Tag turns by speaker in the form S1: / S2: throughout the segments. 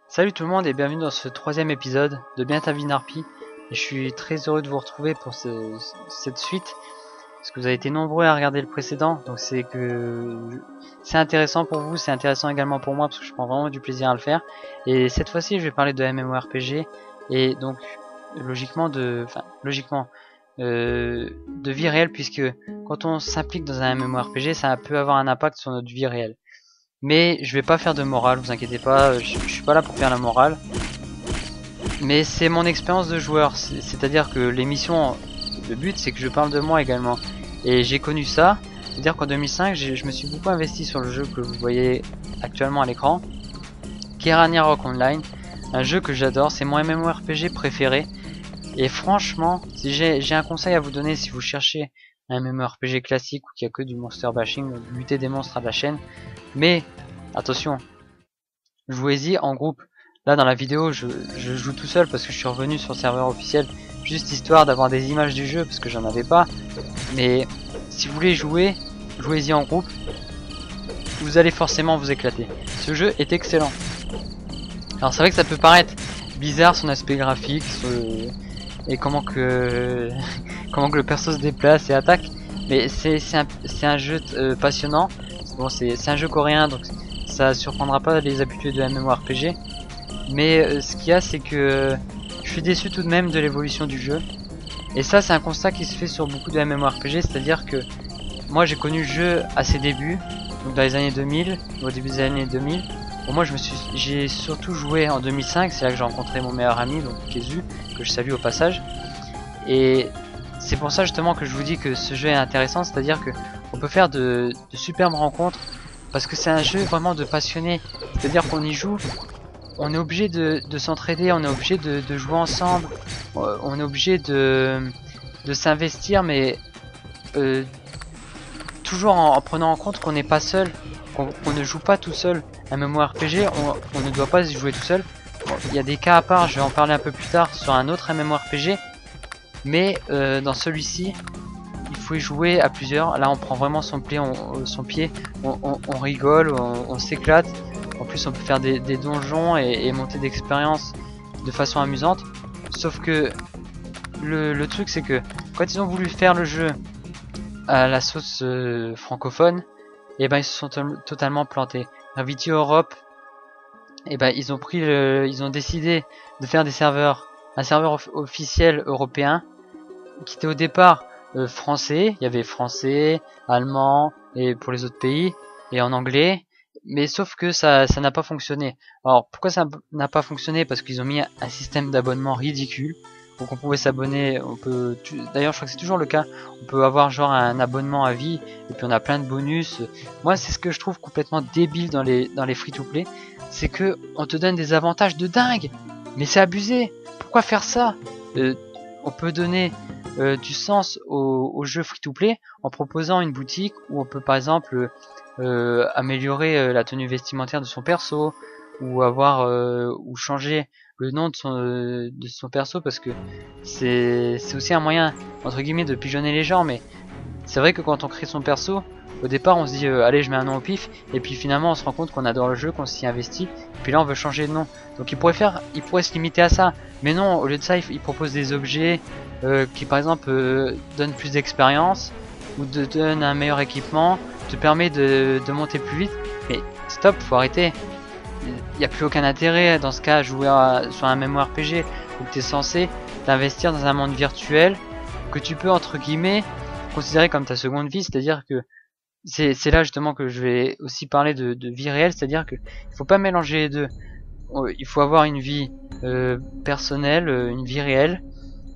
S1: Salut tout le monde et bienvenue dans ce troisième épisode de Bien ta vie Narpi. Et je suis très heureux de vous retrouver pour cette suite, parce que vous avez été nombreux à regarder le précédent, donc c'est intéressant pour vous, c'est intéressant également pour moi, parce que je prends vraiment du plaisir à le faire. Et cette fois-ci je vais parler de MMORPG, et donc logiquement de vie réelle, puisque quand on s'implique dans un MMORPG, ça peut avoir un impact sur notre vie réelle. Mais je vais pas faire de morale, vous inquiétez pas, je suis pas là pour faire la morale. Mais c'est mon expérience de joueur, c'est-à-dire que l'émission, le but c'est que je parle de moi également. Et j'ai connu ça, c'est-à-dire qu'en 2005, je me suis beaucoup investi sur le jeu que vous voyez actuellement à l'écran, qui est Ragnarok Online, un jeu que j'adore, c'est mon MMORPG préféré. Et franchement, si j'ai un conseil à vous donner si vous cherchez un MMORPG classique ou qu'il n'y a que du monster bashing, buter des monstres à la chaîne, mais attention, jouez-y en groupe. Là dans la vidéo je joue tout seul parce que je suis revenu sur le serveur officiel, juste histoire d'avoir des images du jeu parce que j'en avais pas. Mais si vous voulez jouer, jouez-y en groupe, vous allez forcément vous éclater. Ce jeu est excellent. Alors c'est vrai que ça peut paraître bizarre son aspect graphique et comment que le perso se déplace et attaque, mais c'est un jeu passionnant. Bon, c'est un jeu coréen, donc ça surprendra pas les habitués de MMORPG. Mais ce qu'il y a, c'est que je suis déçu tout de même de l'évolution du jeu. Et ça, c'est un constat qui se fait sur beaucoup de MMORPG, c'est-à-dire que moi j'ai connu le jeu à ses débuts, donc dans les années 2000, au début des années 2000. Bon, moi j'ai surtout joué en 2005, c'est là que j'ai rencontré mon meilleur ami, donc Kezu, que je salue au passage. Et c'est pour ça justement que je vous dis que ce jeu est intéressant, c'est-à-dire que on peut faire de superbes rencontres, parce que c'est un jeu vraiment de passionnés. C'est-à-dire qu'on y joue, on est obligé de s'entraider, on est obligé de jouer ensemble, on est obligé de s'investir, mais toujours en prenant en compte qu'on n'est pas seul, qu'on ne joue pas tout seul. Un MMORPG, on ne doit pas y jouer tout seul. Bon, il y a des cas à part, je vais en parler un peu plus tard sur un autre MMORPG, mais dans celui-ci, il faut y jouer à plusieurs. Là on prend vraiment son pied, on rigole, on s'éclate. En plus on peut faire des donjons et monter d'expérience de façon amusante. Sauf que le truc c'est que quand ils ont voulu faire le jeu à la sauce francophone, et ben ils se sont totalement plantés. Gravity Europe, et ben ils ont décidé de faire un serveur officiel européen qui était au départ français. Il y avait français, allemand et pour les autres pays, et en anglais. Mais sauf que ça n'a pas fonctionné. Alors pourquoi ça n'a pas fonctionné? Parce qu'ils ont mis un système d'abonnement ridicule. Donc on pouvait s'abonner, d'ailleurs je crois que c'est toujours le cas, on peut avoir genre un abonnement à vie et puis on a plein de bonus. Moi c'est ce que je trouve complètement débile dans les free-to-play, c'est que on te donne des avantages de dingue. Mais c'est abusé. Pourquoi faire ça? On peut donner du sens au jeu free-to-play en proposant une boutique où on peut par exemple améliorer la tenue vestimentaire de son perso, ou ou changer le nom de son perso, parce que c'est aussi un moyen entre guillemets de pigeonner les gens. Mais c'est vrai que quand on crée son perso, au départ on se dit allez je mets un nom au pif, et puis finalement on se rend compte qu'on adore le jeu, qu'on s'y investit, et puis là on veut changer de nom. Donc il pourrait se limiter à ça, mais non, au lieu de ça il propose des objets qui par exemple donnent plus d'expérience, ou te donnent un meilleur équipement, te permet de monter plus vite. Mais stop, faut arrêter. Il n'y a plus aucun intérêt dans ce cas à jouer sur un MMORPG où tu es censé t'investir dans un monde virtuel que tu peux entre guillemets considérer comme ta seconde vie. C'est-à-dire que c'est là justement que je vais aussi parler de vie réelle, c'est-à-dire que il faut pas mélanger les deux. Il faut avoir une vie personnelle, une vie réelle,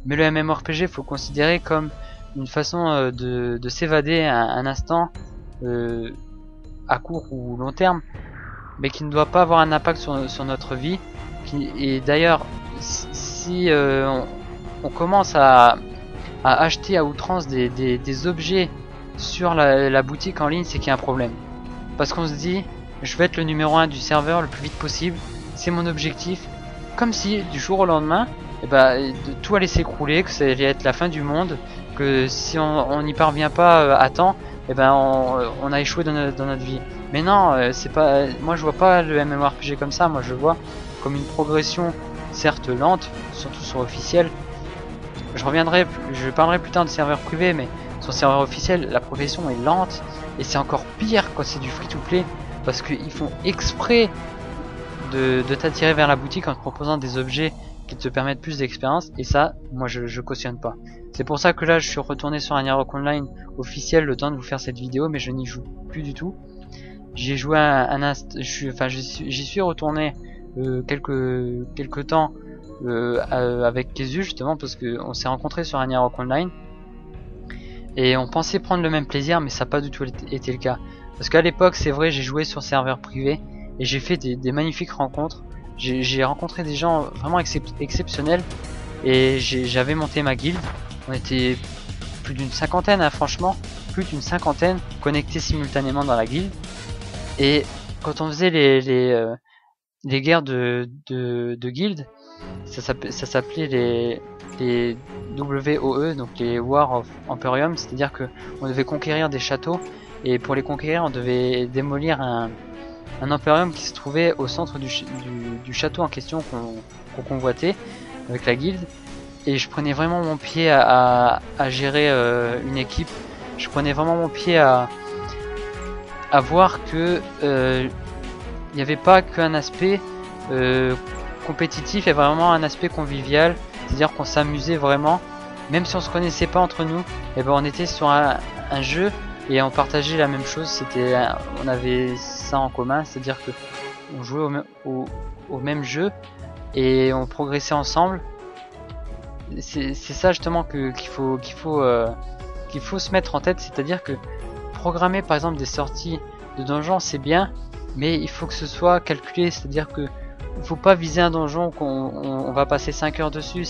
S1: mais le MMORPG faut considérer comme une façon de s'évader un instant à court ou long terme, mais qui ne doit pas avoir un impact sur notre vie. Et d'ailleurs, si on commence à acheter à outrance des objets sur la boutique en ligne, c'est qu'il y a un problème. Parce qu'on se dit, je vais être le numéro 1 du serveur le plus vite possible, c'est mon objectif. Comme si du jour au lendemain, tout allait s'écrouler, que ça allait être la fin du monde, que si on n'y parvient pas à temps, et ben on a échoué dans notre vie. Mais non, c'est pas, moi je vois pas le MMORPG comme ça, moi je le vois comme une progression certes lente, surtout sur officiel. Je parlerai plus tard de serveur privé, mais sur serveur officiel, la progression est lente, et c'est encore pire quand c'est du free-to-play, parce qu'ils font exprès de t'attirer vers la boutique en te proposant des objets qui te permettent plus d'expérience, et ça, moi je cautionne pas. C'est pour ça que là je suis retourné sur Ragnarok Online officiel le temps de vous faire cette vidéo, mais je n'y joue plus du tout. J'y ai joué j'y suis retourné quelques temps avec Kezu justement, parce que on s'est rencontrés sur Ragnarok Online et on pensait prendre le même plaisir, mais ça n'a pas du tout été le cas. Parce qu'à l'époque, c'est vrai, j'ai joué sur serveur privé et j'ai fait des magnifiques rencontres. J'ai rencontré des gens vraiment exceptionnels et j'avais monté ma guilde. On était plus d'une cinquantaine, hein, franchement, plus d'une cinquantaine connectés simultanément dans la guilde. Et quand on faisait les guerres de guildes, ça s'appelait les WOE, donc les War of Emporium, c'est-à-dire que on devait conquérir des châteaux, et pour les conquérir on devait démolir un Emporium qui se trouvait au centre du château en question qu'on convoitait avec la guilde. Et je prenais vraiment mon pied à gérer une équipe. Je prenais vraiment mon pied à voir que il n'y avait pas qu'un aspect compétitif, il y avait vraiment un aspect convivial, c'est-à-dire qu'on s'amusait vraiment, même si on se connaissait pas entre nous, et ben on était sur un jeu et on partageait la même chose. On avait ça en commun, c'est-à-dire que on jouait au même jeu et on progressait ensemble. C'est ça justement qu'il faut se mettre en tête, c'est-à-dire que programmer par exemple des sorties de donjons c'est bien, mais il faut que ce soit calculé, c'est-à-dire que il faut pas viser un donjon qu'on va passer 5 heures dessus.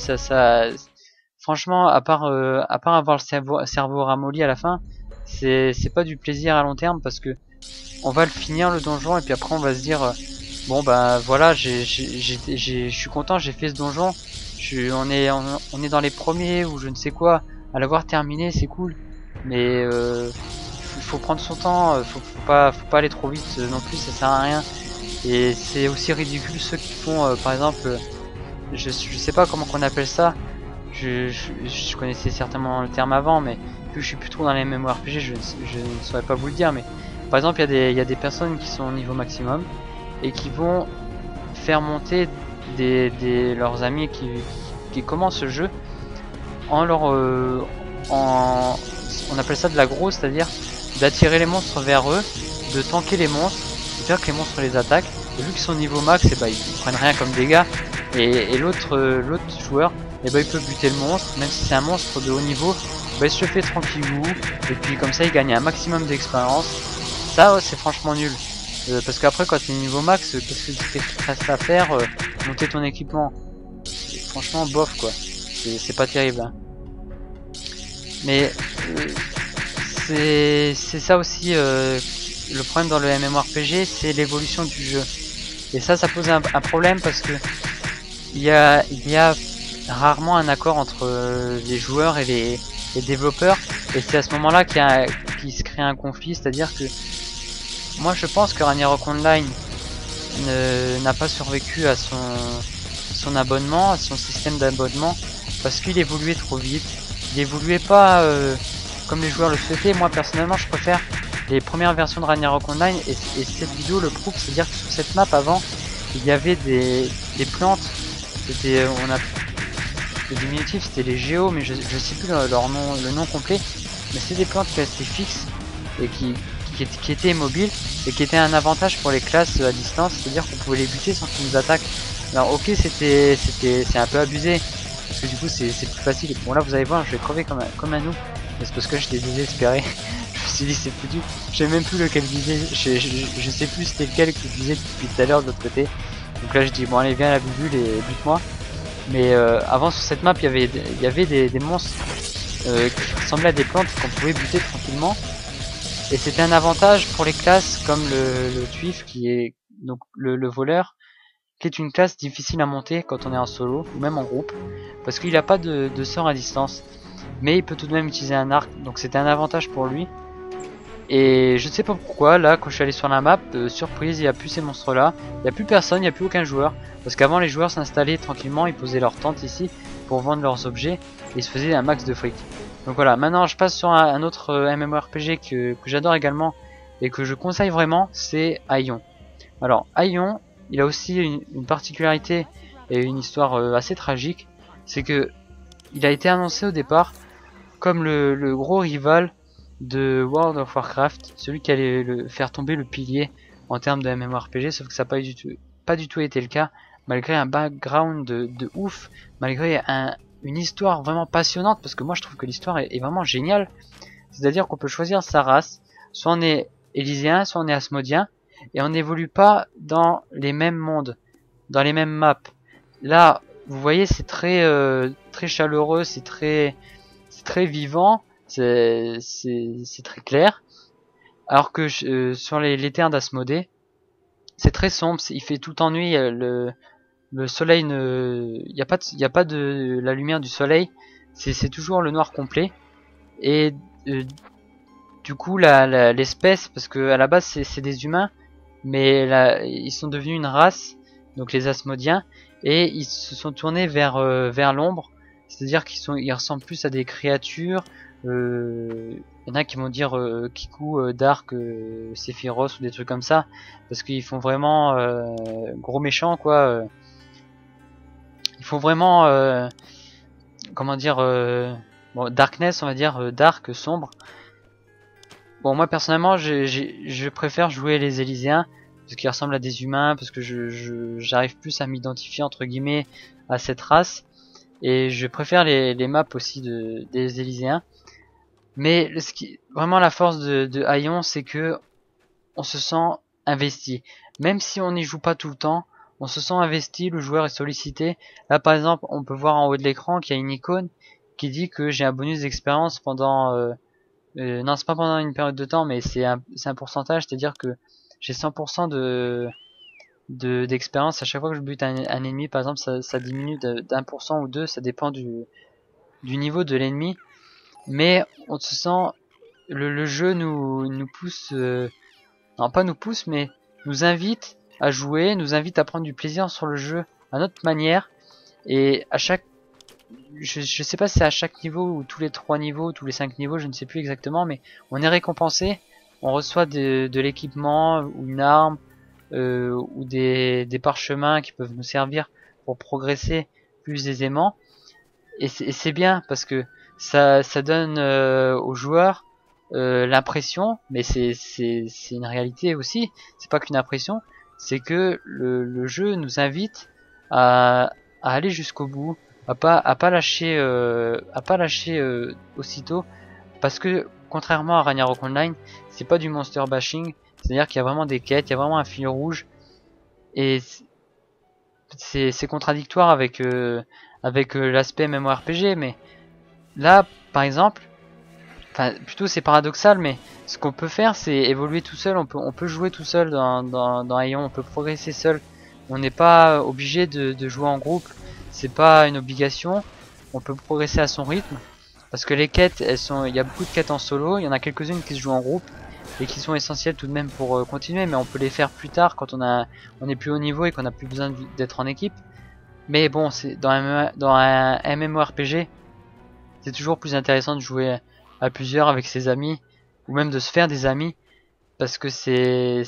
S1: Franchement, à part avoir le cerveau ramolli à la fin, c'est pas du plaisir à long terme, parce que on va le finir le donjon et puis après on va se dire bon bah voilà, je suis content, j'ai fait ce donjon, on est dans les premiers ou je ne sais quoi, à l'avoir terminé c'est cool, mais il faut prendre son temps, faut pas aller trop vite non plus, ça sert à rien. Et c'est aussi ridicule ceux qui font par exemple, je sais pas comment qu'on appelle ça, je connaissais certainement le terme avant, mais vu que je suis plus trop dans les MMORPG, je ne saurais pas vous le dire, mais par exemple il y a des personnes qui sont au niveau maximum et qui vont faire monter leurs amis qui commencent ce jeu en on appelle ça de l'aggro, c'est-à-dire d'attirer les monstres vers eux, de tanker les monstres, de faire que les monstres les attaquent, et vu qu'ils sont niveau max, et bah, ils prennent rien comme dégâts, et l'autre joueur, et bah, il peut buter le monstre, même si c'est un monstre de haut niveau, bah, il se le fait tranquillou, et puis comme ça il gagne un maximum d'expérience. Ça c'est franchement nul, parce qu'après quand tu es niveau max, qu'est-ce que tu restes à faire, monter ton équipement, franchement bof quoi, c'est pas terrible hein. Mais c'est ça aussi le problème dans le MMORPG, c'est l'évolution du jeu. Et ça pose un problème, parce que il y a rarement un accord entre les joueurs et les développeurs, et c'est à ce moment-là qu'il se crée un conflit, c'est-à-dire que moi je pense que Ragnarok Online n'a pas survécu à son abonnement, à son système d'abonnement, parce qu'il évoluait trop vite. Il évoluait pas comme les joueurs le souhaitaient. Moi personnellement je préfère les premières versions de Ragnarok Online, et cette vidéo le prouve, c'est-à-dire que sur cette map avant il y avait des plantes, c'était le diminutif c'était les géos, mais je sais plus le nom complet, mais c'est des plantes qui restaient fixes et qui étaient immobiles, et qui étaient un avantage pour les classes à distance, c'est-à-dire qu'on pouvait les buter sans qu'ils nous attaquent. Alors ok, c'est un peu abusé, parce que du coup c'est plus facile. Bon là vous allez voir, je vais crever comme un noob, mais c'est parce que j'étais désespéré. Je me suis dit c'est foutu, je sais même plus lequel viser, je sais plus c'était lequel que je visais depuis tout à l'heure de l'autre côté. Donc là je dis bon allez viens à la bubule et bute-moi. Mais avant sur cette map il y avait des monstres qui ressemblaient à des plantes qu'on pouvait buter tranquillement. Et c'était un avantage pour les classes comme le tuif, qui est donc le voleur, qui est une classe difficile à monter quand on est en solo ou même en groupe, parce qu'il n'a pas de sort à distance, mais il peut tout de même utiliser un arc, donc c'était un avantage pour lui. Et je ne sais pas pourquoi, là quand je suis allé sur la map, surprise, il n'y a plus ces monstres là, il n'y a plus personne, il n'y a plus aucun joueur. Parce qu'avant les joueurs s'installaient tranquillement, ils posaient leur tente ici pour vendre leurs objets et ils se faisaient un max de fric. Donc voilà, maintenant je passe sur un autre MMORPG que j'adore également et que je conseille vraiment, c'est Aion. Alors Aion, il a aussi une particularité et une histoire assez tragique, c'est que il a été annoncé au départ comme le gros rival de World of Warcraft, celui qui allait faire tomber le pilier en termes de MMORPG, sauf que ça n'a pas du tout été le cas, malgré un background de ouf, malgré une histoire vraiment passionnante, parce que moi je trouve que l'histoire est vraiment géniale. C'est-à-dire qu'on peut choisir sa race, soit on est Élyséen, soit on est Asmodien, et on n'évolue pas dans les mêmes mondes, dans les mêmes maps. Là, vous voyez, c'est très chaleureux, c'est très vivant, c'est très clair. Alors que sur les terres d'Asmodée, c'est très sombre, il fait tout le temps nuit, le soleil il y a pas de la lumière du soleil, c'est toujours le noir complet. Et du coup l'espèce, parce que à la base c'est des humains, mais là ils sont devenus une race, donc les Asmodiens, et ils se sont tournés vers l'ombre, c'est-à-dire ils ressemblent plus à des créatures. Il y en a qui vont dire Kiku, Dark, Sephiroth ou des trucs comme ça, parce qu'ils font vraiment gros méchants quoi. Il faut vraiment comment dire bon, Darkness, on va dire dark, sombre. Bon, moi personnellement je préfère jouer les Élyséens parce qu'ils ressemblent à des humains, parce que j'arrive plus à m'identifier entre guillemets à cette race, et je préfère les maps aussi des Élyséens. Mais vraiment la force de Aion, c'est que on se sent investi. Même si on n'y joue pas tout le temps, on se sent investi, le joueur est sollicité. Là par exemple, on peut voir en haut de l'écran qu'il y a une icône qui dit que j'ai un bonus d'expérience pendant... non, c'est pas pendant une période de temps, mais c'est un pourcentage, c'est-à-dire que j'ai 100% d'expérience à chaque fois que je bute un ennemi. Par exemple, ça diminue d'1% ou 2, ça dépend du niveau de l'ennemi. Mais on se sent, le jeu nous pousse, non pas nous pousse, mais nous invite à jouer, nous invite à prendre du plaisir sur le jeu à notre manière. Et à chaque, je sais pas si c'est à chaque niveau ou tous les 3 niveaux, tous les 5 niveaux, je ne sais plus exactement, mais on est récompensé, on reçoit de l'équipement ou une arme ou des parchemins qui peuvent nous servir pour progresser plus aisément. Et c'est bien parce que ça donne aux joueurs l'impression, mais c'est une réalité aussi, c'est pas qu'une impression, c'est que le jeu nous invite à aller jusqu'au bout, à pas lâcher aussitôt, parce que contrairement à Ragnarok Online, c'est pas du monster bashing, c'est-à-dire qu'il y a vraiment des quêtes, il y a vraiment un fil rouge, et c'est contradictoire avec l'aspect MMORPG, mais là par exemple, enfin plutôt c'est paradoxal, mais ce qu'on peut faire c'est évoluer tout seul, on peut jouer tout seul dans Aion, on peut progresser seul, on n'est pas obligé de jouer en groupe, c'est pas une obligation, on peut progresser à son rythme, parce que les quêtes, il y a beaucoup de quêtes en solo, il y en a quelques-unes qui se jouent en groupe et qui sont essentielles tout de même pour continuer, mais on peut les faire plus tard quand on est plus haut niveau et qu'on a plus besoin d'être en équipe. Mais bon, c'est dans un MMORPG, c'est toujours plus intéressant de jouer à plusieurs avec ses amis, ou même de se faire des amis, parce que c'est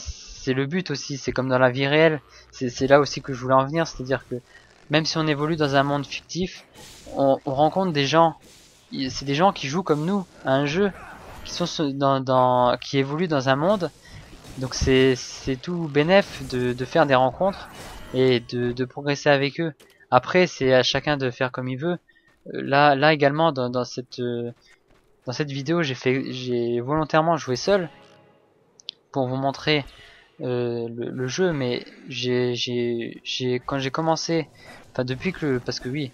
S1: le but aussi, c'est comme dans la vie réelle, c'est là aussi que je voulais en venir, c'est-à-dire que même si on évolue dans un monde fictif, on rencontre des gens, c'est des gens qui jouent comme nous à un jeu, qui sont qui évoluent dans un monde, donc c'est tout bénef de faire des rencontres et de progresser avec eux. Après, c'est à chacun de faire comme il veut. Là également dans cette vidéo, j'ai volontairement joué seul pour vous montrer le jeu, mais quand j'ai commencé, enfin depuis que parce que oui,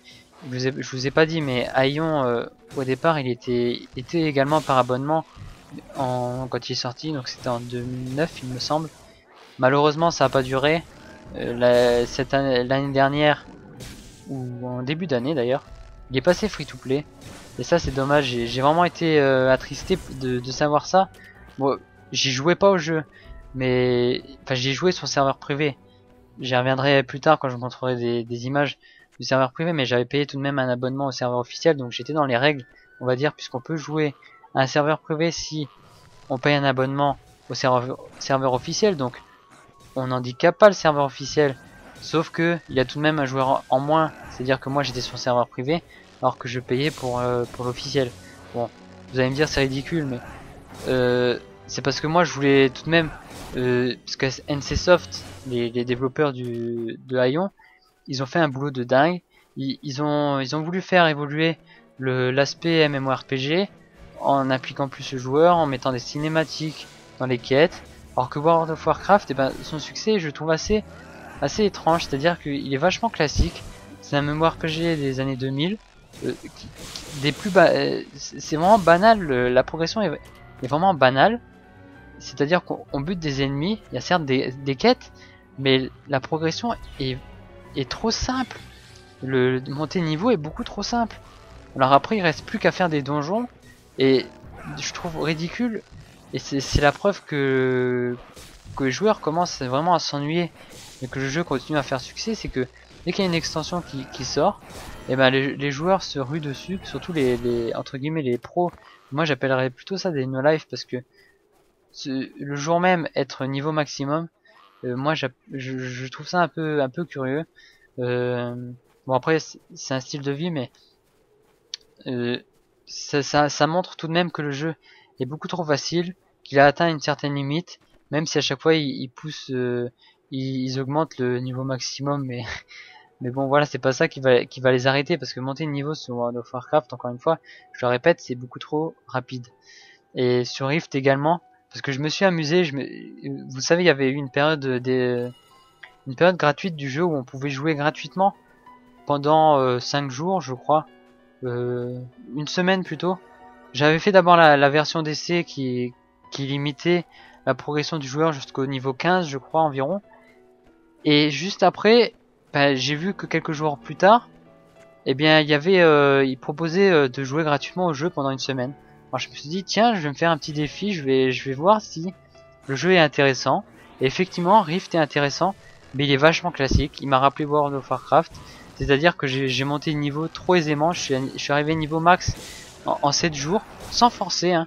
S1: je vous ai pas dit, mais Aion au départ il était également par abonnement quand il est sorti, donc c'était en 2009 il me semble. Malheureusement ça a pas duré. L'année dernière, ou en début d'année d'ailleurs, il est passé free to play, et ça c'est dommage. J'ai vraiment été attristé de savoir ça. Bon, j'y jouais pas au jeu, mais enfin j'y jouais sur serveur privé. J'y reviendrai plus tard quand je vous montrerai des images du serveur privé, mais j'avais payé tout de même un abonnement au serveur officiel, donc j'étais dans les règles, on va dire, puisqu'on peut jouer à un serveur privé si on paye un abonnement au serveur officiel, donc on n'handicape pas le serveur officiel, sauf que il y a tout de même un joueur en moins, c'est-à-dire que moi j'étais sur serveur privé, alors que je payais pour l'officiel. Bon, vous allez me dire c'est ridicule, mais c'est parce que moi je voulais tout de même, parce que NCSoft, les développeurs de Aion, ils ont fait un boulot de dingue. Ils ont voulu faire évoluer l'aspect MMORPG en impliquant plus le joueur, en mettant des cinématiques dans les quêtes. Alors que World of Warcraft, eh ben, son succès, je le trouve assez étrange. C'est-à-dire qu'il est vachement classique. C'est un MMORPG des années 2000. Des plus c'est vraiment banal. La progression est vraiment banale. C'est-à-dire qu'on bute des ennemis. Il y a certes des quêtes, mais la progression est trop simple. Le monter de niveau est beaucoup trop simple. Alors après il reste plus qu'à faire des donjons et je trouve ridicule, et c'est la preuve que les joueurs commencent vraiment à s'ennuyer et que le jeu continue à faire succès. C'est que dès qu'il y a une extension qui sort, et ben les joueurs se ruent dessus, surtout les entre guillemets les pros. Moi j'appellerais plutôt ça des no life, parce que le jour même être niveau maximum, moi je trouve ça un peu curieux. Bon après c'est un style de vie, mais ça montre tout de même que le jeu est beaucoup trop facile, qu'il a atteint une certaine limite, même si à chaque fois il pousse, ils augmentent le niveau maximum, mais mais bon voilà, c'est pas ça qui va les arrêter, parce que monter de niveau sur World of Warcraft, encore une fois, je le répète, c'est beaucoup trop rapide. Et sur Rift également, parce que je me suis amusé, vous savez, il y avait eu une période une période gratuite du jeu où on pouvait jouer gratuitement pendant 5 jours, je crois, une semaine plutôt. J'avais fait d'abord la version d'essai qui limitait la progression du joueur jusqu'au niveau 15, je crois, environ. Et juste après, bah, j'ai vu que quelques jours plus tard, eh bien, il proposait de jouer gratuitement au jeu pendant une semaine. Alors je me suis dit, tiens, je vais me faire un petit défi, je vais voir si le jeu est intéressant. Et effectivement, Rift est intéressant, mais il est vachement classique. Il m'a rappelé World of Warcraft, c'est-à-dire que j'ai monté le niveau trop aisément. Je suis arrivé niveau max en 7 jours, sans forcer, hein.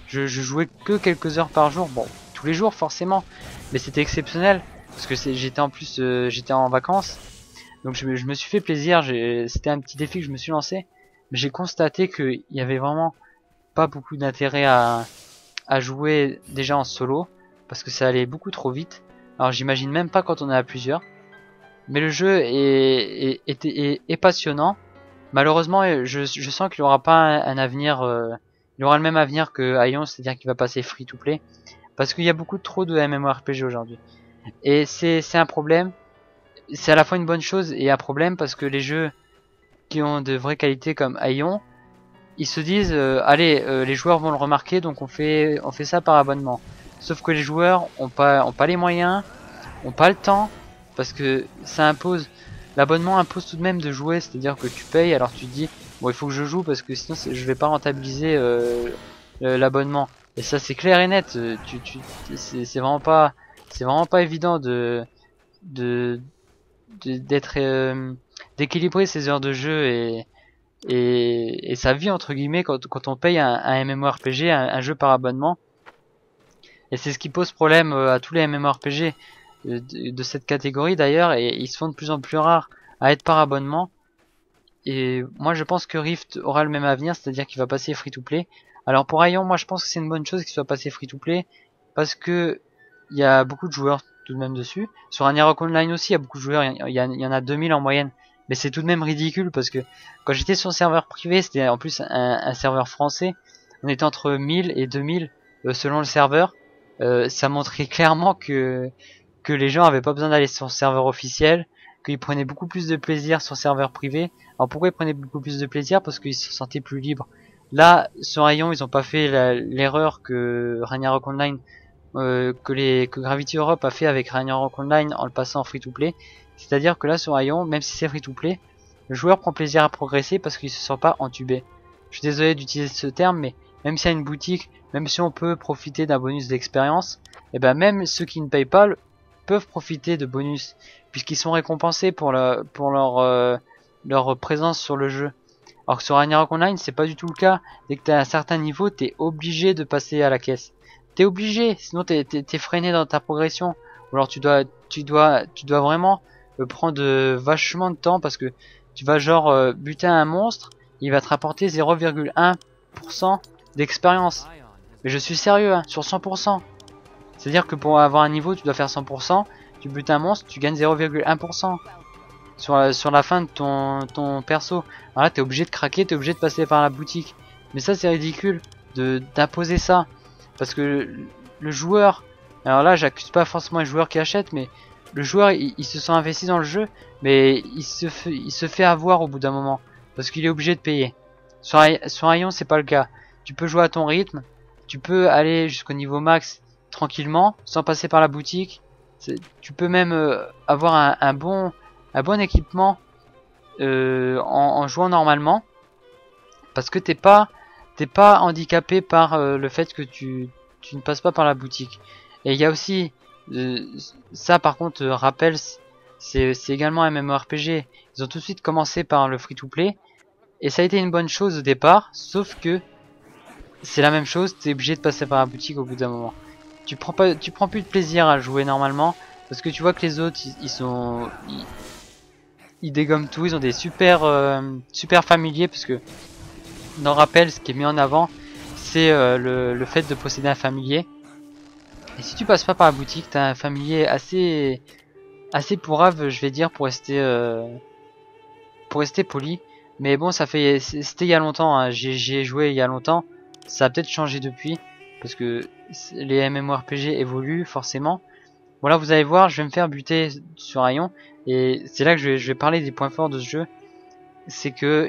S1: Je jouais que quelques heures par jour, bon, tous les jours forcément, mais c'était exceptionnel, parce que j'étais en plus, j'étais en vacances, donc je me suis fait plaisir. C'était un petit défi que je me suis lancé, mais j'ai constaté qu'il y avait vraiment pas beaucoup d'intérêt à jouer déjà en solo, parce que ça allait beaucoup trop vite. Alors j'imagine même pas quand on est à plusieurs. Mais le jeu est passionnant. Malheureusement, je sens qu'il aura pas un avenir, il aura le même avenir que Aion, c'est-à-dire qu'il va passer free to play, parce qu'il y a beaucoup trop de MMORPG aujourd'hui. Et c'est un problème. C'est à la fois une bonne chose et un problème, parce que les jeux qui ont de vraies qualités comme Aion, ils se disent allez, les joueurs vont le remarquer, donc on fait ça par abonnement. Sauf que les joueurs ont pas les moyens, ont pas le temps, parce que ça impose, l'abonnement impose tout de même de jouer, c'est-à-dire que tu payes, alors tu te dis bon, il faut que je joue parce que sinon je vais pas rentabiliser l'abonnement. Et ça c'est clair et net, c'est vraiment pas évident d'être d'équilibrer ses heures de jeu et sa vie entre guillemets quand on paye un MMORPG, un jeu par abonnement. Et c'est ce qui pose problème à tous les MMORPG de cette catégorie d'ailleurs, et ils se font de plus en plus rares à être par abonnement. Et moi je pense que Rift aura le même avenir, c'est-à-dire qu'il va passer free to play. Alors pour Aion, moi je pense que c'est une bonne chose qu'il soit passé free to play, parce que il y a beaucoup de joueurs tout de même dessus. Sur Ragnarok Online aussi il y a beaucoup de joueurs, il y en a 2000 en moyenne. Mais c'est tout de même ridicule, parce que quand j'étais sur serveur privé, c'était en plus un serveur français, on était entre 1000 et 2000 selon le serveur. Ça montrait clairement que les gens avaient pas besoin d'aller sur le serveur officiel, qu'ils prenaient beaucoup plus de plaisir sur serveur privé. Alors pourquoi ils prenaient beaucoup plus de plaisir? Parce qu'ils se sentaient plus libres. Là, sur Aion, ils ont pas fait l'erreur que Ragnarok Online, que Gravity Europe a fait avec Ragnarok Online en le passant en free to play. C'est-à-dire que là sur Aion, même si c'est free to play, le joueur prend plaisir à progresser parce qu'il se sent pas entubé. Je suis désolé d'utiliser ce terme, mais même s'il y a une boutique, même si on peut profiter d'un bonus d'expérience, et ben même ceux qui ne payent pas peuvent profiter de bonus, puisqu'ils sont récompensés pour leur présence sur le jeu. Alors que sur Ragnarok Online, c'est pas du tout le cas. Dès que t'es à un certain niveau, t'es obligé de passer à la caisse. T'es obligé, sinon t'es freiné dans ta progression. Ou alors tu dois vraiment prendre vachement de temps parce que tu vas genre buter un monstre, il va te rapporter 0,1% d'expérience. Mais je suis sérieux, hein, sur 100%. C'est-à-dire que pour avoir un niveau, tu dois faire 100%. Tu butes un monstre, tu gagnes 0,1%. Sur la fin de ton perso. Alors là, t'es obligé de craquer, t'es obligé de passer par la boutique. Mais ça, c'est ridicule d'imposer ça. Parce que le joueur, alors là, j'accuse pas forcément les joueurs qui achètent, mais le joueur, il se sent investi dans le jeu, mais il se fait avoir au bout d'un moment. Parce qu'il est obligé de payer. Sur Ion, c'est pas le cas. Tu peux jouer à ton rythme, tu peux aller jusqu'au niveau max tranquillement, sans passer par la boutique. Tu peux même avoir un bon équipement en jouant normalement, parce que t'es pas handicapé par le fait que tu ne passes pas par la boutique. Et il y a aussi ça, par contre, rappel, c'est également un MMORPG. Ils ont tout de suite commencé par le free-to-play, et ça a été une bonne chose au départ, sauf que c'est la même chose, t'es obligé de passer par la boutique au bout d'un moment. Tu prends plus de plaisir à jouer normalement, parce que tu vois que les autres, ils dégomment tout, ils ont des super familiers, parce que dans Rappel, ce qui est mis en avant, c'est le fait de posséder un familier. Et si tu passes pas par la boutique, t'as un familier assez pourrave, je vais dire, pour rester poli. Mais bon, c'était il y a longtemps, hein. J'y ai joué il y a longtemps. Ça a peut-être changé depuis, parce que les MMORPG évoluent forcément. Bon, là, vous allez voir, je vais me faire buter sur Aion, et c'est là que je vais parler des points forts de ce jeu. C'est que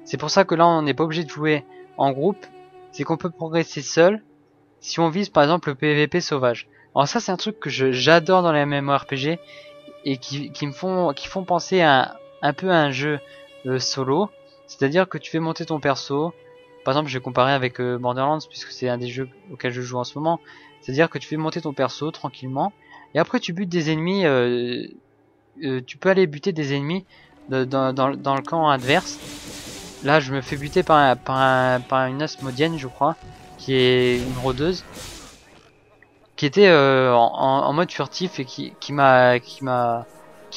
S1: c'est pour ça que là, on n'est pas obligé de jouer en groupe. C'est qu'on peut progresser seul si on vise par exemple le PVP sauvage. Alors ça, c'est un truc que j'adore dans les MMORPG et qui font penser à un peu à un jeu solo. C'est-à-dire que tu fais monter ton perso. Par exemple, je vais comparer avec Borderlands, puisque c'est un des jeux auxquels je joue en ce moment. C'est-à-dire que tu fais monter ton perso tranquillement, et après tu butes des ennemis. Tu peux aller buter des ennemis dans le camp adverse. Là, je me fais buter par une Asmodienne, je crois, qui est une rôdeuse, qui était en mode furtif et qui a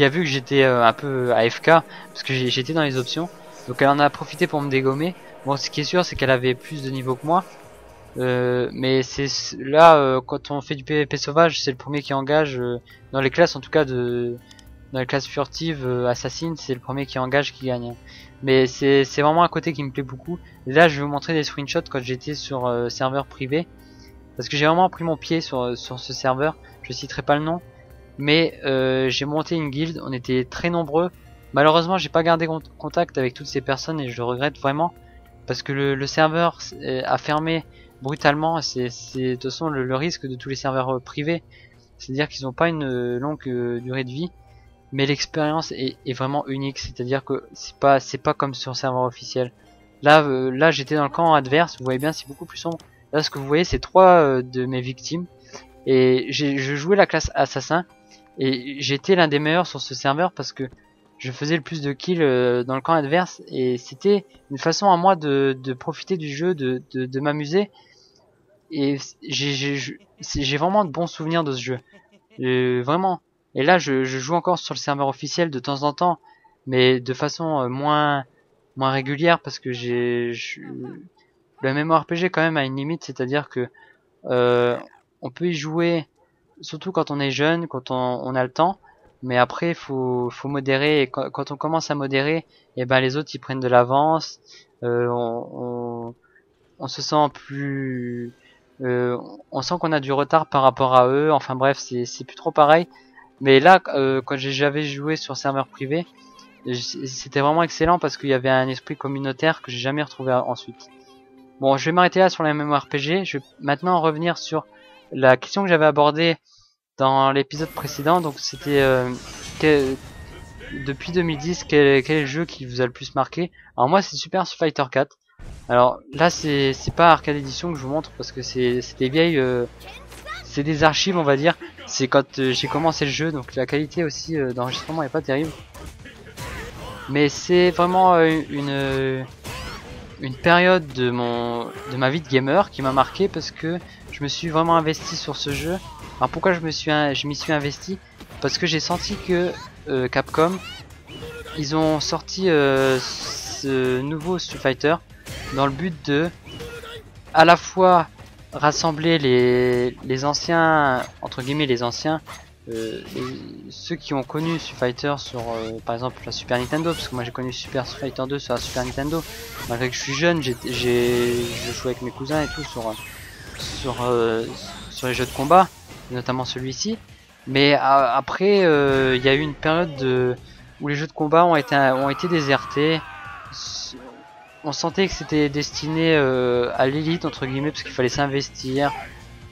S1: vu que j'étais un peu AFK parce que j'étais dans les options. Donc elle en a profité pour me dégommer. Bon, ce qui est sûr, c'est qu'elle avait plus de niveau que moi. Mais c'est là quand on fait du PVP sauvage, c'est le premier qui engage dans les classes, en tout cas dans les classes furtives, assassines, c'est le premier qui engage qui gagne. Mais c'est vraiment un côté qui me plaît beaucoup. Et là, je vais vous montrer des screenshots quand j'étais sur serveur privé, parce que j'ai vraiment pris mon pied sur ce serveur. Je citerai pas le nom, mais j'ai monté une guilde. On était très nombreux. Malheureusement, j'ai pas gardé contact avec toutes ces personnes et je le regrette vraiment, parce que le serveur a fermé brutalement. C'est de toute façon le risque de tous les serveurs privés, c'est-à-dire qu'ils n'ont pas une longue durée de vie, mais l'expérience est vraiment unique. C'est-à-dire que c'est pas comme sur serveur officiel. Là j'étais dans le camp adverse, vous voyez bien, c'est beaucoup plus sombre. Là, ce que vous voyez, c'est 3 de mes victimes, et je jouais la classe assassin, et j'étais l'un des meilleurs sur ce serveur parce que je faisais le plus de kills dans le camp adverse, et c'était une façon à moi de profiter du jeu, de m'amuser. Et j'ai vraiment de bons souvenirs de ce jeu, vraiment. Et là, je joue encore sur le serveur officiel de temps en temps, mais de façon moins régulière, parce que le MMORPG quand même a une limite, c'est-à-dire que on peut y jouer surtout quand on est jeune, quand on a le temps, mais après faut modérer, et quand on commence à modérer, et ben les autres ils prennent de l'avance, on se sent plus on sent qu'on a du retard par rapport à eux. Enfin bref, c'est plus trop pareil. Mais là, quand j'avais joué sur serveur privé, c'était vraiment excellent parce qu'il y avait un esprit communautaire que j'ai jamais retrouvé ensuite. Bon, je vais m'arrêter là sur la MMORPG. Je vais maintenant revenir sur la question que j'avais abordée dans l'épisode précédent. Donc c'était depuis 2010, quel est le jeu qui vous a le plus marqué? Alors moi, c'est Super Fighter 4. Alors là c'est pas Arcade Edition que je vous montre parce que c'est des vieilles, c'est des archives on va dire. C'est quand j'ai commencé le jeu, donc la qualité aussi d'enregistrement est pas terrible. Mais c'est vraiment une période de ma vie de gamer qui m'a marqué parce que je me suis vraiment investi sur ce jeu. Alors pourquoi je m'y suis investi? Parce que j'ai senti que Capcom, ils ont sorti ce nouveau Street Fighter dans le but de à la fois rassembler les anciens, entre guillemets les anciens, ceux qui ont connu Street Fighter sur par exemple la Super Nintendo, parce que moi j'ai connu Super Street Fighter 2 sur la Super Nintendo. Malgré que je suis jeune, je jouais avec mes cousins et tout sur les jeux de combat, notamment celui-ci. Mais après, il y a eu une période où les jeux de combat ont été désertés. On sentait que c'était destiné à l'élite entre guillemets parce qu'il fallait s'investir.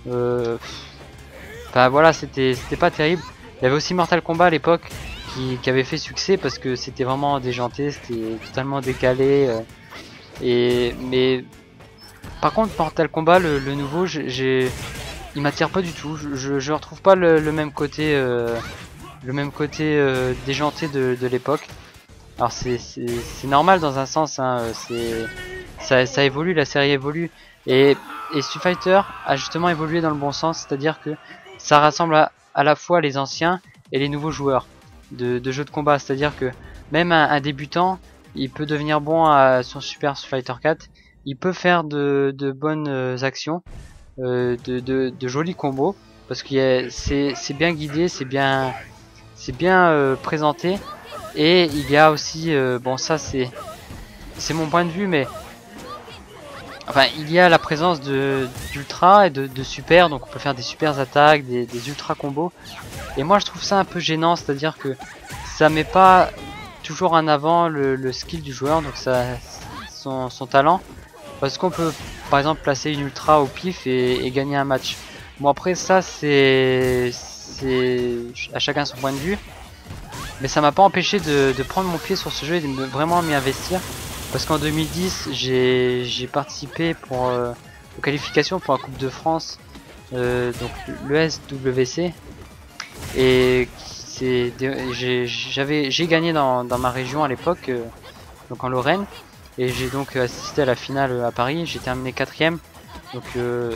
S1: Enfin voilà, c'était pas terrible. Il y avait aussi Mortal Kombat à l'époque qui avait fait succès parce que c'était vraiment déjanté, c'était totalement décalé. Mais par contre Mortal Kombat le nouveau, il m'attire pas du tout. Je retrouve pas le même côté, déjanté de l'époque. Alors c'est normal dans un sens, hein, ça évolue, la série évolue et Street Fighter a justement évolué dans le bon sens, c'est-à-dire que ça rassemble à la fois les anciens et les nouveaux joueurs de jeux de combat, c'est-à-dire que même un débutant, il peut devenir bon sur Super Street Fighter 4, il peut faire de bonnes actions, de jolis combos, parce que c'est bien guidé, c'est bien présenté. Et il y a aussi, bon ça c'est mon point de vue, mais enfin il y a la présence d'ultra et de super, donc on peut faire des super attaques, des ultra combos. Et moi je trouve ça un peu gênant, c'est-à-dire que ça met pas toujours en avant le skill du joueur, donc son talent, parce qu'on peut par exemple placer une ultra au pif et gagner un match. Bon après ça c'est à chacun son point de vue. Mais ça m'a pas empêché de prendre mon pied sur ce jeu et de vraiment m'y investir. Parce qu'en 2010, j'ai participé aux qualifications pour la Coupe de France, donc l'ESWC. Et j'ai gagné dans ma région à l'époque, donc en Lorraine. Et j'ai donc assisté à la finale à Paris, j'ai terminé 4ème. Donc je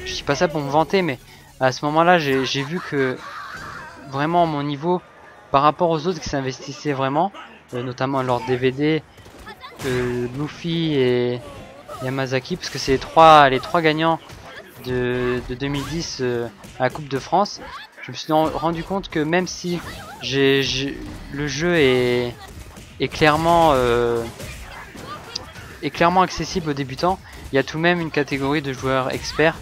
S1: dis pas ça pour me vanter, mais à ce moment-là, j'ai vu que vraiment mon niveau par rapport aux autres qui s'investissaient vraiment, notamment leurs DVD, Luffy et Yamazaki, parce que c'est les trois gagnants de 2010 à la Coupe de France. Je me suis rendu compte que même si le jeu est clairement accessible aux débutants, il y a tout de même une catégorie de joueurs experts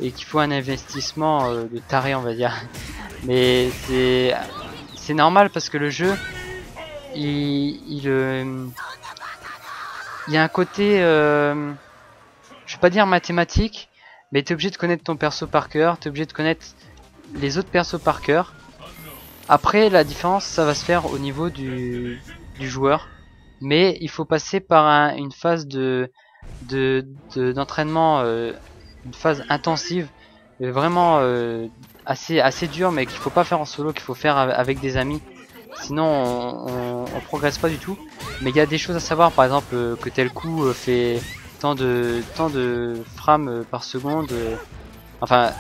S1: et qu'il faut un investissement de taré, on va dire. Mais c'est normal parce que le jeu il y a un côté je vais pas dire mathématique, mais t'es obligé de connaître ton perso par cœur, t'es obligé de connaître les autres persos par cœur. Après la différence ça va se faire au niveau du joueur, mais il faut passer par une phase d'entraînement, une phase intensive, vraiment assez dur, mais qu'il faut pas faire en solo, qu'il faut faire avec des amis, sinon on progresse pas du tout. Mais il y a des choses à savoir, par exemple que tel coup fait tant de frames par seconde, enfin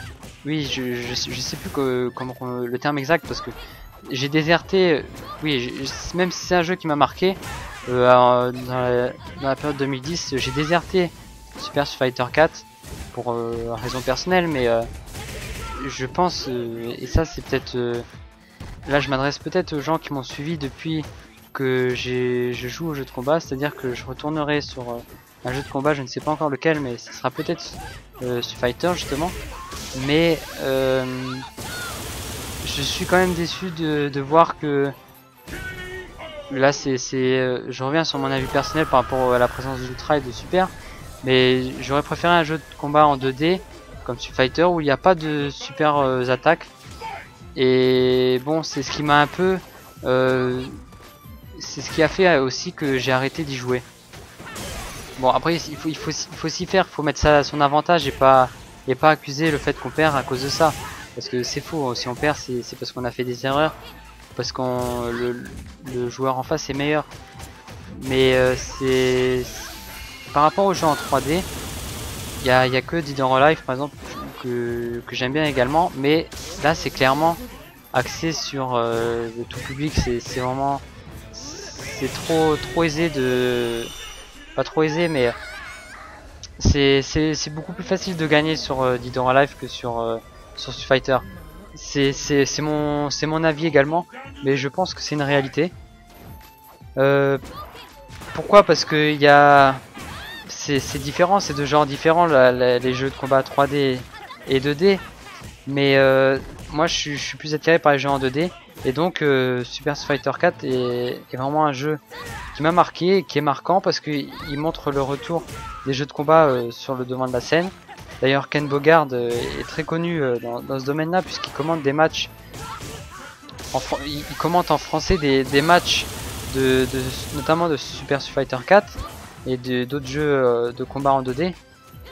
S1: oui je sais plus comment le terme exact, parce que j'ai déserté, oui même si c'est un jeu qui m'a marqué, dans la période 2010 j'ai déserté Super Street Fighter 4 pour raison personnelle, mais je pense, et ça c'est peut-être, là je m'adresse peut-être aux gens qui m'ont suivi depuis que je joue au jeu de combat, c'est-à-dire que je retournerai sur un jeu de combat, je ne sais pas encore lequel, mais ce sera peut-être Street Fighter justement. Mais je suis quand même déçu de voir que là je reviens sur mon avis personnel par rapport à la présence d'Ultra et de Super, mais j'aurais préféré un jeu de combat en 2D comme Street Fighter où il n'y a pas de super attaques. Et bon, c'est ce qui m'a un peu c'est ce qui a fait aussi que j'ai arrêté d'y jouer. Bon après il faut s'y faire, il faut mettre ça à son avantage et pas accuser le fait qu'on perd à cause de ça. Parce que c'est faux, si on perd c'est parce qu'on a fait des erreurs, parce que le joueur en face est meilleur. Mais c'est par rapport aux jeux en 3D, il y a que Dead or Alive par exemple que j'aime bien également, mais là c'est clairement axé sur le tout public, c'est vraiment trop aisé de pas trop aisé, mais c'est beaucoup plus facile de gagner sur Dead or Alive que sur Street Fighter. C'est mon avis également, mais je pense que c'est une réalité. Pourquoi? Parce que il y a c'est différent, c'est deux genres différents les jeux de combat 3D et 2D, mais moi je suis plus attiré par les jeux en 2D, et donc Super Street Fighter 4 est vraiment un jeu qui m'a marqué et qui est marquant parce qu'il montre le retour des jeux de combat sur le devant de la scène. D'ailleurs Ken Bogard est très connu dans ce domaine là, puisqu'il commente des matchs il commente en français des matchs notamment de Super Street Fighter 4 et d'autres jeux de combat en 2D,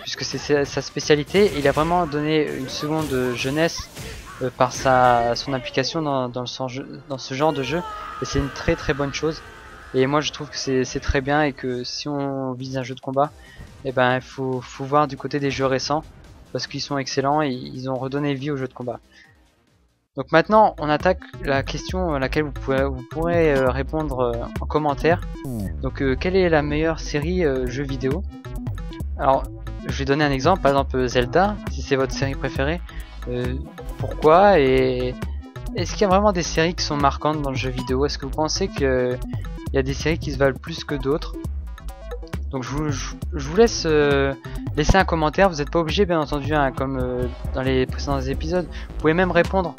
S1: puisque c'est sa spécialité. Il a vraiment donné une seconde jeunesse par son implication dans ce genre de jeu, et c'est une très bonne chose. Et moi je trouve que c'est très bien, et que si on vise un jeu de combat, et ben il faut voir du côté des jeux récents, parce qu'ils sont excellents et ils ont redonné vie aux jeux de combat. Donc maintenant on attaque la question à laquelle vous pourrez répondre en commentaire. Donc quelle est la meilleure série jeux vidéo? Alors je vais donner un exemple, par exemple Zelda, si c'est votre série préférée, pourquoi, et est-ce qu'il y a vraiment des séries qui sont marquantes dans le jeu vidéo? Est-ce que vous pensez qu'il y a des séries qui se valent plus que d'autres? Donc je vous laisse laisser un commentaire, vous n'êtes pas obligé bien entendu, hein, comme dans les précédents épisodes. Vous pouvez même répondre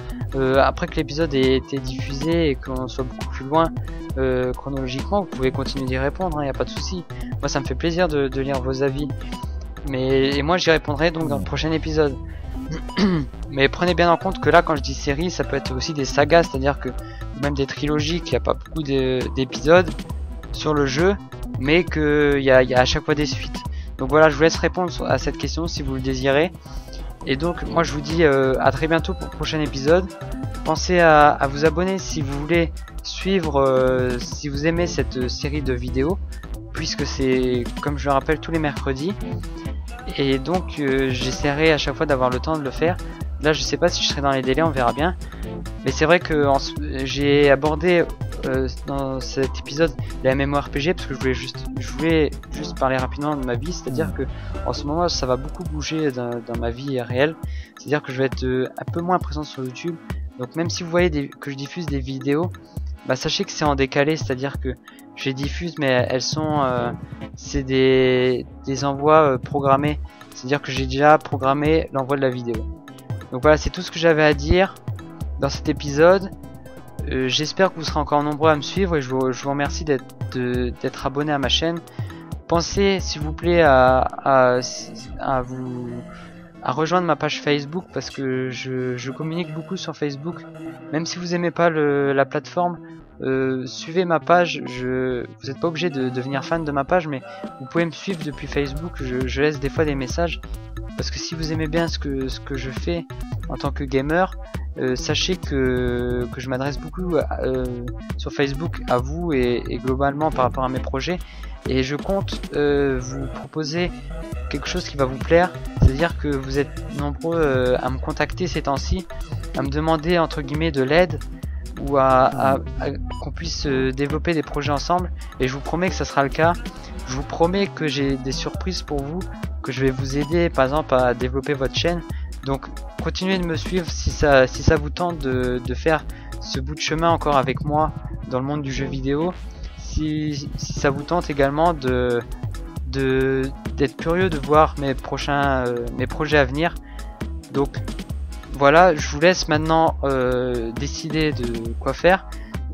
S1: après que l'épisode ait été diffusé et qu'on soit beaucoup plus loin chronologiquement. Vous pouvez continuer d'y répondre, il n'y a pas de souci. Moi ça me fait plaisir de lire vos avis. Et moi j'y répondrai donc dans le prochain épisode. Mais prenez bien en compte que là quand je dis série, ça peut être aussi des sagas, c'est-à-dire que même des trilogies, qu'il n'y a pas beaucoup d'épisodes sur le jeu, mais qu'il y a à chaque fois des suites. Donc voilà, je vous laisse répondre à cette question si vous le désirez. Et donc moi je vous dis à très bientôt pour le prochain épisode. Pensez à vous abonner si vous voulez suivre, si vous aimez cette série de vidéos, puisque c'est, comme je le rappelle, tous les mercredis. Et donc j'essaierai à chaque fois d'avoir le temps de le faire. Là je sais pas si je serai dans les délais, on verra bien. Mais c'est vrai que j'ai abordé dans cet épisode la MMORPG parce que je voulais juste parler rapidement de ma vie, c'est-à-dire que en ce moment ça va beaucoup bouger dans ma vie réelle, c'est-à-dire que je vais être un peu moins présent sur YouTube. Donc même si vous voyez que je diffuse des vidéos, bah sachez que c'est en décalé, c'est-à-dire que je les diffuse mais elles sont c'est des envois programmés, c'est-à-dire que j'ai déjà programmé l'envoi de la vidéo. Donc voilà, c'est tout ce que j'avais à dire dans cet épisode. J'espère que vous serez encore nombreux à me suivre, et je vous remercie d'être abonné à ma chaîne. Pensez s'il vous plaît à rejoindre ma page Facebook, parce que je communique beaucoup sur Facebook. Même si vous aimez pas la plateforme, suivez ma page. Vous n'êtes pas obligé de devenir fan de ma page, mais vous pouvez me suivre depuis Facebook. Je laisse des fois des messages, parce que si vous aimez bien ce que je fais en tant que gamer, sachez que je m'adresse beaucoup sur Facebook à vous et globalement par rapport à mes projets, et je compte vous proposer quelque chose qui va vous plaire. C'est à dire que vous êtes nombreux à me contacter ces temps-ci, à me demander entre guillemets de l'aide, ou à qu'on puisse développer des projets ensemble, et je vous promets que ça sera le cas. Je vous promets que j'ai des surprises pour vous, que je vais vous aider par exemple à développer votre chaîne. Donc continuez de me suivre si ça vous tente de faire ce bout de chemin encore avec moi dans le monde du jeu vidéo. Si ça vous tente également d'être curieux de voir mes projets à venir. Donc voilà, je vous laisse maintenant décider de quoi faire.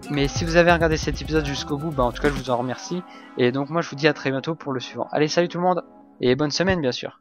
S1: Mais si vous avez regardé cet épisode jusqu'au bout, bah en tout cas je vous en remercie. Et donc moi je vous dis à très bientôt pour le suivant. Allez, salut tout le monde, et bonne semaine bien sûr.